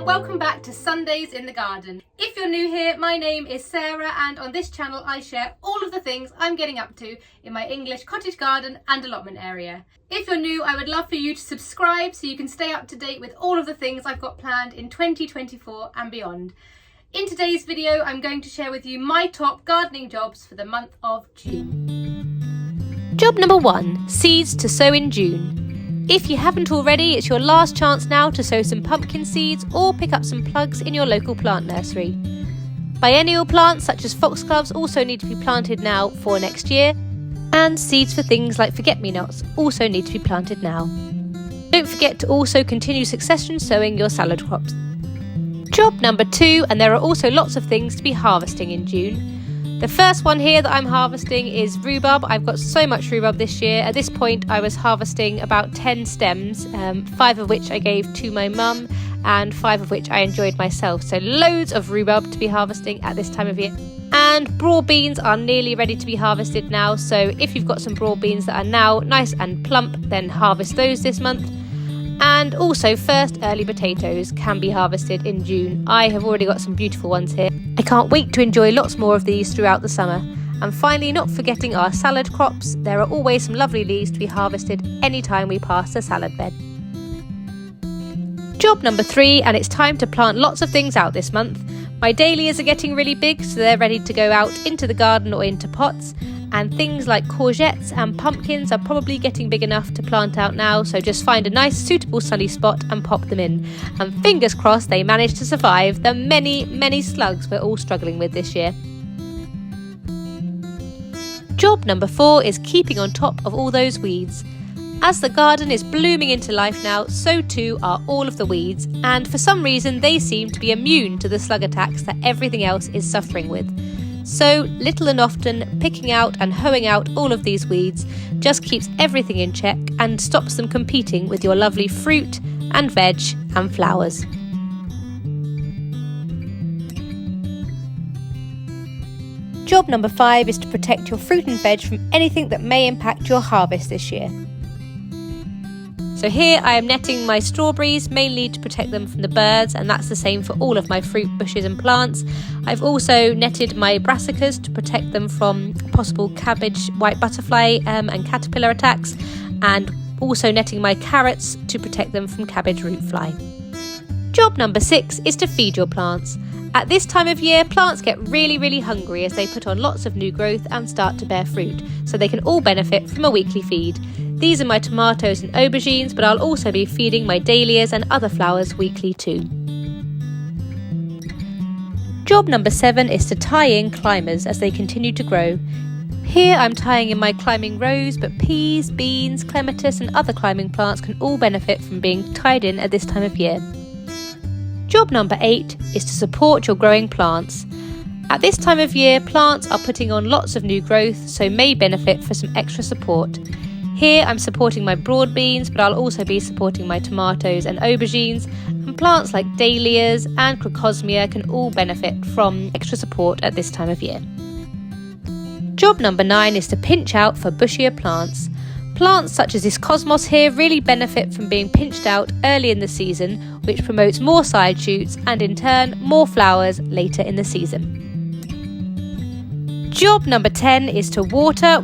welcome back to Sundays in the Garden. If you're new here, my name is Sarah and on this channel I share all of the things I'm getting up to in my English cottage garden and allotment area. If you're new, I would love for you to subscribe so you can stay up to date with all of the things I've got planned in 2024 and beyond. In today's video, I'm going to share with you my top gardening jobs for the month of June. Job number 1, seeds to sow in June. If you haven't already, it's your last chance now to sow some pumpkin seeds or pick up some plugs in your local plant nursery. Biennial plants such as foxgloves also need to be planted now for next year, and seeds for things like forget-me-nots also need to be planted now. Don't forget to also continue succession sowing your salad crops. Job number 2, and there are also lots of things to be harvesting in June. The first one here that I'm harvesting is rhubarb. I've got so much rhubarb this year. At this point I was harvesting about 10 stems, 5 of which I gave to my mum and 5 of which I enjoyed myself. So loads of rhubarb to be harvesting at this time of year. And broad beans are nearly ready to be harvested now. So if you've got some broad beans that are now nice and plump, then harvest those this month. And also first early potatoes can be harvested in June. I have already got some beautiful ones here. I can't wait to enjoy lots more of these throughout the summer. And finally, not forgetting our salad crops. There are always some lovely leaves to be harvested anytime we pass a salad bed. Job number 3, and it's time to plant lots of things out this month. My dahlias are getting really big, so they're ready to go out into the garden or into pots. And things like courgettes and pumpkins are probably getting big enough to plant out now, so just find a nice suitable sunny spot and pop them in. And fingers crossed they manage to survive the many slugs we're all struggling with this year. Job number 4 is keeping on top of all those weeds. As the garden is blooming into life now, so too are all of the weeds, and for some reason they seem to be immune to the slug attacks that everything else is suffering with. So, little and often, picking out and hoeing out all of these weeds just keeps everything in check and stops them competing with your lovely fruit and veg and flowers. Job number 5 is to protect your fruit and veg from anything that may impact your harvest this year. So here I am netting my strawberries, mainly to protect them from the birds, and that's the same for all of my fruit bushes and plants. I've also netted my brassicas to protect them from possible cabbage white butterfly and caterpillar attacks, and also netting my carrots to protect them from cabbage root fly. Job number 6 is to feed your plants. At this time of year, plants get really hungry as they put on lots of new growth and start to bear fruit, so they can all benefit from a weekly feed. These are my tomatoes and aubergines, but I'll also be feeding my dahlias and other flowers weekly too. Job number 7 is to tie in climbers as they continue to grow. Here I'm tying in my climbing rose, but peas, beans, clematis and other climbing plants can all benefit from being tied in at this time of year. Job number 8 is to support your growing plants. At this time of year, plants are putting on lots of new growth, so may benefit for some extra support. Here I'm supporting my broad beans, but I'll also be supporting my tomatoes and aubergines, and plants like dahlias and crocosmia can all benefit from extra support at this time of year. Job number 9 is to pinch out for bushier plants. Plants such as this cosmos here really benefit from being pinched out early in the season, which promotes more side shoots and in turn more flowers later in the season. Job number 10 is to water.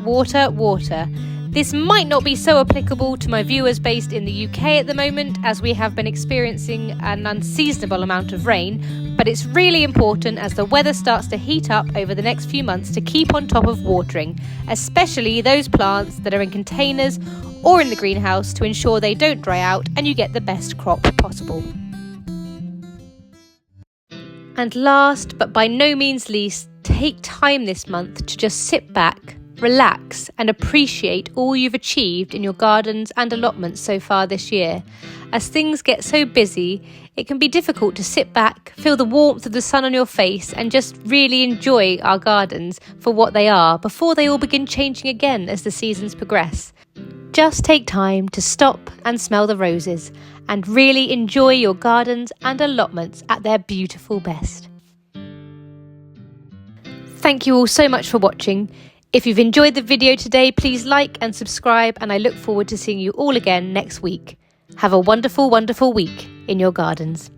This might not be so applicable to my viewers based in the UK at the moment, as we have been experiencing an unseasonable amount of rain, but it's really important as the weather starts to heat up over the next few months to keep on top of watering, especially those plants that are in containers or in the greenhouse, to ensure they don't dry out and you get the best crop possible. And last, but by no means least, take time this month to just sit back, relax and appreciate all you've achieved in your gardens and allotments so far this year. As things get so busy, it can be difficult to sit back, feel the warmth of the sun on your face and just really enjoy our gardens for what they are before they all begin changing again as the seasons progress. Just take time to stop and smell the roses and really enjoy your gardens and allotments at their beautiful best. Thank you all so much for watching. If you've enjoyed the video today, please like and subscribe, and I look forward to seeing you all again next week. Have a wonderful, wonderful week in your gardens.